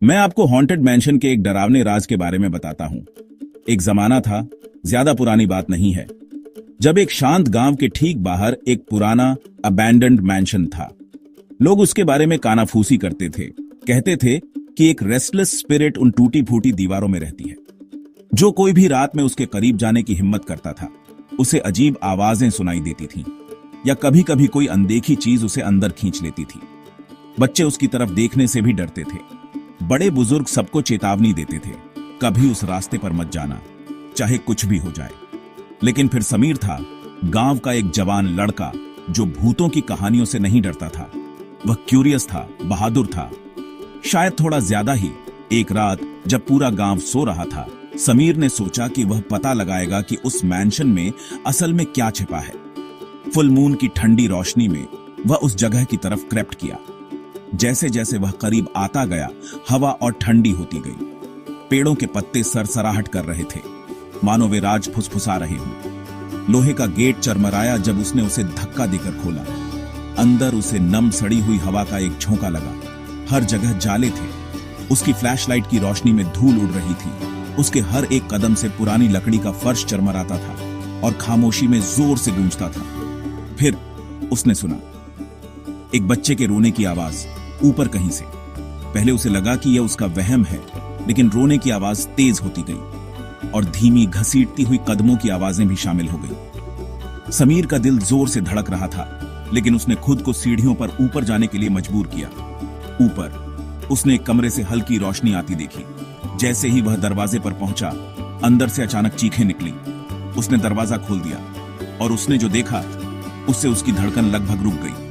मैं आपको haunted mention के एक डरावने राज के बारे में बताता हूं। एक जमाना था, ज्यादा पुरानी बात नहीं है, जब एक शांत गांव के ठीक बाहर एक पुराना अबैंडन्ड मैंशन था। लोग उसके बारे में कानाफूसी करते थे, कहते थे कि एक रेस्टलेस स्पिरिट उन टूटी फूटी दीवारों में रहती है। जो कोई भी रात में उसके करीब जाने की हिम्मत करता था, उसे अजीब आवाजें सुनाई देती थीं, या कभी कभी कोई अनदेखी चीज उसे अंदर खींच लेती थी। बच्चे उसकी तरफ देखने से भी डरते थे। बड़े बुजुर्ग सबको चेतावनी देते थे, कभी उस रास्ते पर मत जाना, चाहे कुछ भी हो जाए। लेकिन फिर समीर था, गांव का एक जवान लड़का जो भूतों की कहानियों से नहीं डरता था। वह क्यूरियस था, बहादुर था, शायद थोड़ा ज्यादा ही। एक रात जब पूरा गांव सो रहा था, समीर ने सोचा कि वह पता लगाएगा कि उस मैंशन में असल में क्या छिपा है। फुल मून की ठंडी रोशनी में वह उस जगह की तरफ क्रेप्ट किया। जैसे जैसे वह करीब आता गया, हवा और ठंडी होती गई। पेड़ों के पत्ते सरसराहट कर रहे थे, मानो वे राज फुसफुसा रहे हों। लोहे का गेट चरमराया जब उसने उसे धक्का देकर खोला। अंदर उसे नम सड़ी हुई हवा का एक झोंका लगा। हर जगह जाले थे। उसकी फ्लैशलाइट की रोशनी में धूल उड़ रही थी। उसके हर एक कदम से पुरानी लकड़ी का फर्श चरमराता था और खामोशी में जोर से गूंजता था। फिर उसने सुना एक बच्चे के रोने की आवाज ऊपर कहीं से। पहले उसे लगा कि यह उसका वहम है, लेकिन रोने की आवाज तेज होती गई और धीमी घसीटती हुई कदमों की आवाजें भी शामिल हो गई। समीर का दिल जोर से धड़क रहा था, लेकिन उसने खुद को सीढ़ियों पर ऊपर जाने के लिए मजबूर किया। ऊपर उसने एक कमरे से हल्की रोशनी आती देखी। जैसे ही वह दरवाजे पर पहुंचा, अंदर से अचानक चीखें निकली। उसने दरवाजा खोल दिया और उसने जो देखा उससे उसकी धड़कन लगभग रुक गई।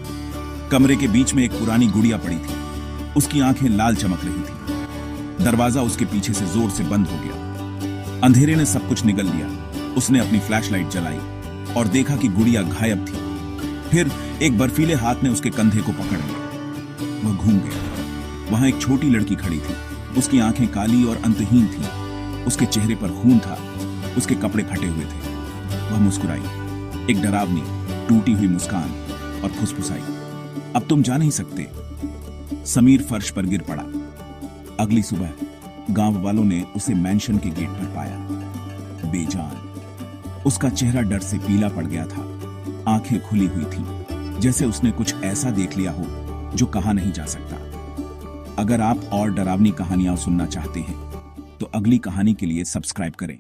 कमरे के बीच में एक पुरानी गुड़िया पड़ी थी। उसकी आंखें लाल चमक रही थी। दरवाजा उसके पीछे से जोर से बंद हो गया। अंधेरे ने सब कुछ निगल लिया। उसने अपनी फ्लैशलाइट जलाई और देखा कि गुड़िया गायब थी। फिर एक बर्फीले हाथ ने उसके कंधे को पकड़ लिया। वह घूम गया। वहां एक छोटी लड़की खड़ी थी। उसकी आंखें काली और अंतहीन थीं। उसके चेहरे पर खून था। उसके कपड़े फटे हुए थे। वह मुस्कुराई, एक डरावनी टूटी हुई मुस्कान, और फुसफुसाई, अब तुम जा नहीं सकते। समीर फर्श पर गिर पड़ा। अगली सुबह गांव वालों ने उसे मैंशन के गेट पर पाया, बेजान। उसका चेहरा डर से पीला पड़ गया था। आंखें खुली हुई थी, जैसे उसने कुछ ऐसा देख लिया हो जो कहा नहीं जा सकता। अगर आप और डरावनी कहानियां सुनना चाहते हैं तो अगली कहानी के लिए सब्सक्राइब करें।